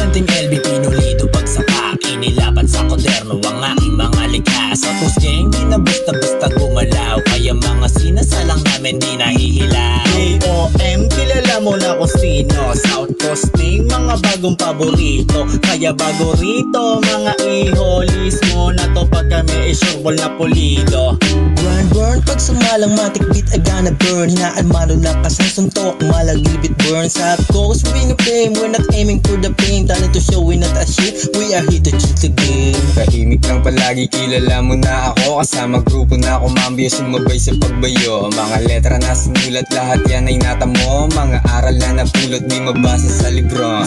Presenteng LB Pinulido pagsaka, inilapat sa koderno ang aking mga likha. Sa Toast Gang, di na basta-basta gumalaw, kaya mga sinasalang namin di nahihilaw. AOM, kilala mo na kung sino. South Coast Gang, mga bagong paborito. Kaya bago rito, mga iholis mo na to pag kami isureball na pulido. Burn, pag sumalang matik beat I gonna burn. Hinaalmano na kasang suntok, malagilbit burn. Sa coast, we no fame, we're not aiming for the fame. Talent to show, we not a shit, we are here to change the game. Tahimik lang palagi, kilala mo na ako. Kasama grupo na ako, mambyo sumabay sa pagbayo. Mga letra na sinulat, lahat yan ay natamo. Mga aral na napulot, di mabasa sa libro.